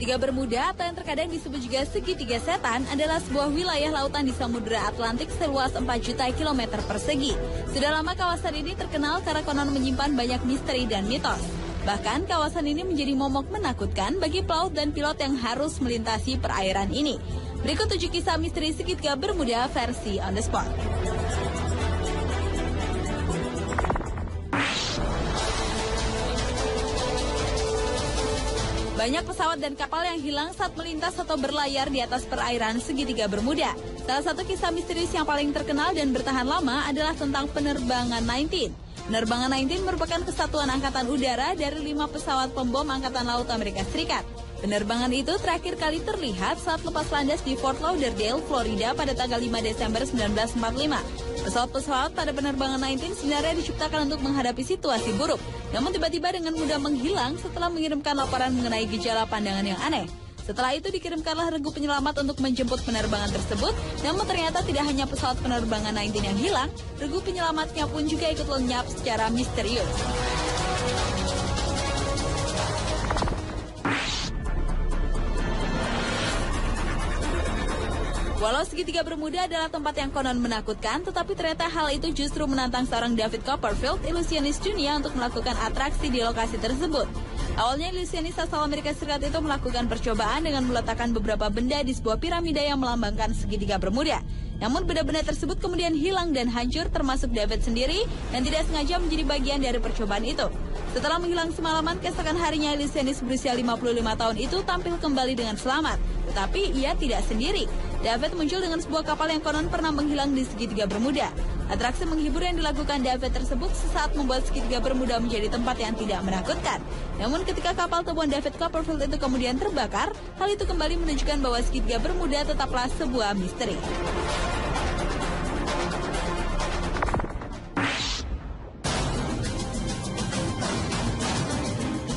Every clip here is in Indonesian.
Segitiga Bermuda atau yang terkadang disebut juga segitiga setan adalah sebuah wilayah lautan di Samudra Atlantik seluas 4 juta kilometer persegi. Sudah lama kawasan ini terkenal karena konon menyimpan banyak misteri dan mitos. Bahkan kawasan ini menjadi momok menakutkan bagi pelaut dan pilot yang harus melintasi perairan ini. Berikut 7 kisah misteri Segitiga Bermuda versi On The Spot. Banyak pesawat dan kapal yang hilang saat melintas atau berlayar di atas perairan Segitiga Bermuda. Salah satu kisah misterius yang paling terkenal dan bertahan lama adalah tentang penerbangan 19. Penerbangan 19 merupakan kesatuan angkatan udara dari 5 pesawat pembom Angkatan Laut Amerika Serikat. Penerbangan itu terakhir kali terlihat saat lepas landas di Fort Lauderdale, Florida pada tanggal 5 Desember 1945. Pesawat-pesawat pada penerbangan 19 sebenarnya diciptakan untuk menghadapi situasi buruk, namun tiba-tiba dengan mudah menghilang setelah mengirimkan laporan mengenai gejala pandangan yang aneh. Setelah itu dikirimkanlah regu penyelamat untuk menjemput penerbangan tersebut, namun ternyata tidak hanya pesawat penerbangan 19 yang hilang, regu penyelamatnya pun juga ikut lenyap secara misterius. Walau Segitiga Bermuda adalah tempat yang konon menakutkan, tetapi ternyata hal itu justru menantang seorang David Copperfield, ilusionis dunia untuk melakukan atraksi di lokasi tersebut. Awalnya ilusionis asal Amerika Serikat itu melakukan percobaan dengan meletakkan beberapa benda di sebuah piramida yang melambangkan Segitiga Bermuda. Namun benda-benda tersebut kemudian hilang dan hancur, termasuk David sendiri yang tidak sengaja menjadi bagian dari percobaan itu. Setelah menghilang semalaman, keesokan harinya ilusionis berusia 55 tahun itu tampil kembali dengan selamat. Tetapi ia tidak sendiri. David muncul dengan sebuah kapal yang konon pernah menghilang di Segitiga Bermuda. Atraksi menghibur yang dilakukan David tersebut sesaat membuat Segitiga Bermuda menjadi tempat yang tidak menakutkan. Namun ketika kapal temuan David Copperfield itu kemudian terbakar, hal itu kembali menunjukkan bahwa Segitiga Bermuda tetaplah sebuah misteri.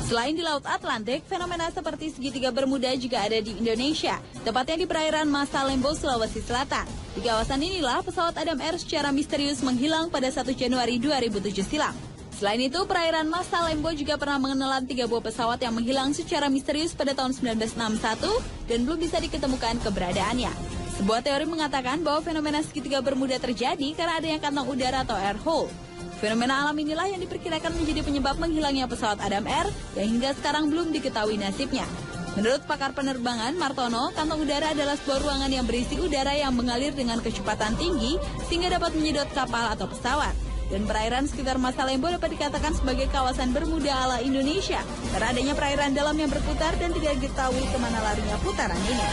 Selain di Laut Atlantik, fenomena seperti Segitiga Bermuda juga ada di Indonesia, tepatnya di perairan Masa Lembo, Sulawesi Selatan. Di kawasan inilah pesawat Adam Air secara misterius menghilang pada 1 Januari 2007 silam. Selain itu, perairan Masa Lembo juga pernah menelan 3 buah pesawat yang menghilang secara misterius pada tahun 1961 dan belum bisa diketemukan keberadaannya. Sebuah teori mengatakan bahwa fenomena Segitiga Bermuda terjadi karena adanya kantong udara atau air hole. Fenomena alam inilah yang diperkirakan menjadi penyebab menghilangnya pesawat Adam Air yang hingga sekarang belum diketahui nasibnya. Menurut pakar penerbangan Martono, kantong udara adalah sebuah ruangan yang berisi udara yang mengalir dengan kecepatan tinggi sehingga dapat menyedot kapal atau pesawat. Dan perairan sekitar Masa Lembo dapat dikatakan sebagai kawasan Bermuda ala Indonesia karena adanya perairan dalam yang berputar dan tidak diketahui kemana larinya putaran ini.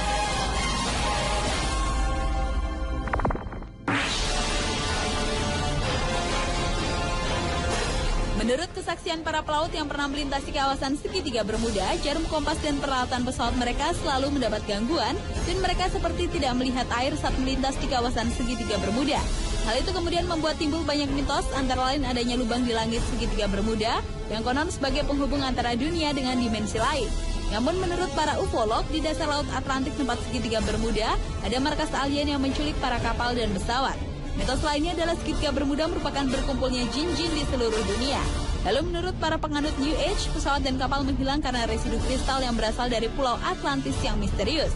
Menurut kesaksian para pelaut yang pernah melintasi kawasan Segitiga Bermuda, jarum kompas dan peralatan pesawat mereka selalu mendapat gangguan dan mereka seperti tidak melihat air saat melintas di kawasan Segitiga Bermuda. Hal itu kemudian membuat timbul banyak mitos, antara lain adanya lubang di langit Segitiga Bermuda yang konon sebagai penghubung antara dunia dengan dimensi lain. Namun menurut para ufolog, di dasar Laut Atlantik tempat Segitiga Bermuda ada markas alien yang menculik para kapal dan pesawat. Mitos lainnya adalah Segitiga Bermuda merupakan berkumpulnya jin-jin di seluruh dunia. Lalu menurut para penganut New Age, pesawat dan kapal menghilang karena residu kristal yang berasal dari Pulau Atlantis yang misterius.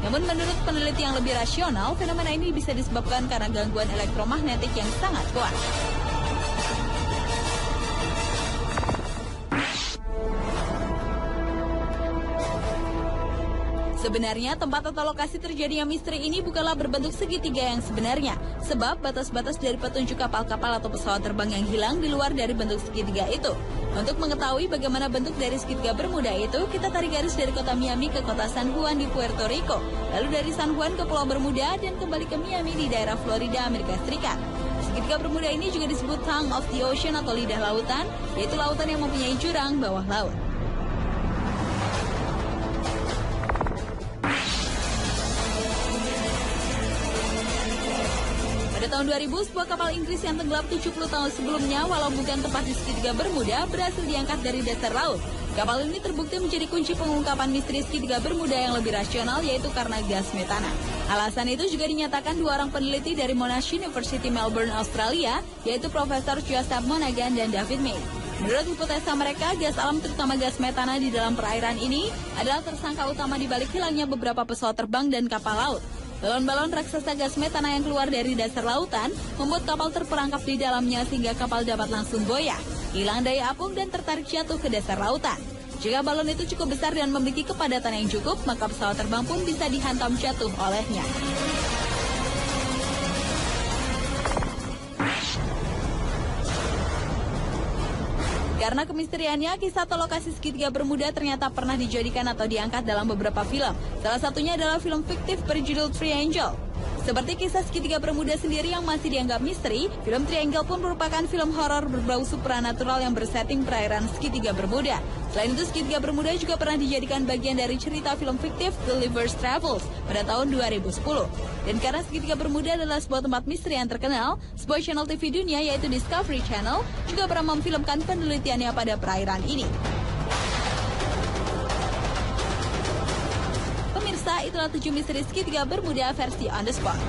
Namun menurut peneliti yang lebih rasional, fenomena ini bisa disebabkan karena gangguan elektromagnetik yang sangat kuat. Sebenarnya tempat atau lokasi terjadinya misteri ini bukanlah berbentuk segitiga yang sebenarnya, sebab batas-batas dari petunjuk kapal-kapal atau pesawat terbang yang hilang di luar dari bentuk segitiga itu. Untuk mengetahui bagaimana bentuk dari Segitiga Bermuda itu, kita tarik garis dari kota Miami ke kota San Juan di Puerto Rico, lalu dari San Juan ke Pulau Bermuda dan kembali ke Miami di daerah Florida, Amerika Serikat. Segitiga Bermuda ini juga disebut Tongue of the Ocean atau lidah lautan, yaitu lautan yang mempunyai jurang bawah laut. Pada tahun 2000, sebuah kapal Inggris yang tenggelam 70 tahun sebelumnya, walau bukan tepat di Segitiga Bermuda, berhasil diangkat dari dasar laut. Kapal ini terbukti menjadi kunci pengungkapan misteri Segitiga Bermuda yang lebih rasional, yaitu karena gas metana. Alasan itu juga dinyatakan dua orang peneliti dari Monash University Melbourne, Australia, yaitu Profesor Joseph Monaghan dan David May. Menurut hipotesa mereka, gas alam terutama gas metana di dalam perairan ini adalah tersangka utama di balik hilangnya beberapa pesawat terbang dan kapal laut. Balon-balon raksasa gas metana yang keluar dari dasar lautan membuat kapal terperangkap di dalamnya sehingga kapal dapat langsung goyah, hilang daya apung dan tertarik jatuh ke dasar lautan. Jika balon itu cukup besar dan memiliki kepadatan yang cukup, maka pesawat terbang pun bisa dihantam jatuh olehnya. Karena kemisteriannya, kisah atau lokasi segitiga Bermuda ternyata pernah dijadikan atau diangkat dalam beberapa film. Salah satunya adalah film fiktif berjudul Triangle. Seperti kisah segitiga Bermuda sendiri yang masih dianggap misteri, film Triangle pun merupakan film horor berbau supranatural yang bersetting perairan segitiga Bermuda. Selain itu, segitiga Bermuda juga pernah dijadikan bagian dari cerita film fiktif Gulliver's Travels pada tahun 2010. Dan karena segitiga Bermuda adalah sebuah tempat misteri yang terkenal, sebuah channel TV dunia yaitu Discovery Channel juga pernah memfilmkan penelitiannya pada perairan ini. Pemirsa, itulah 7 misteri segitiga Bermuda versi On The Spot.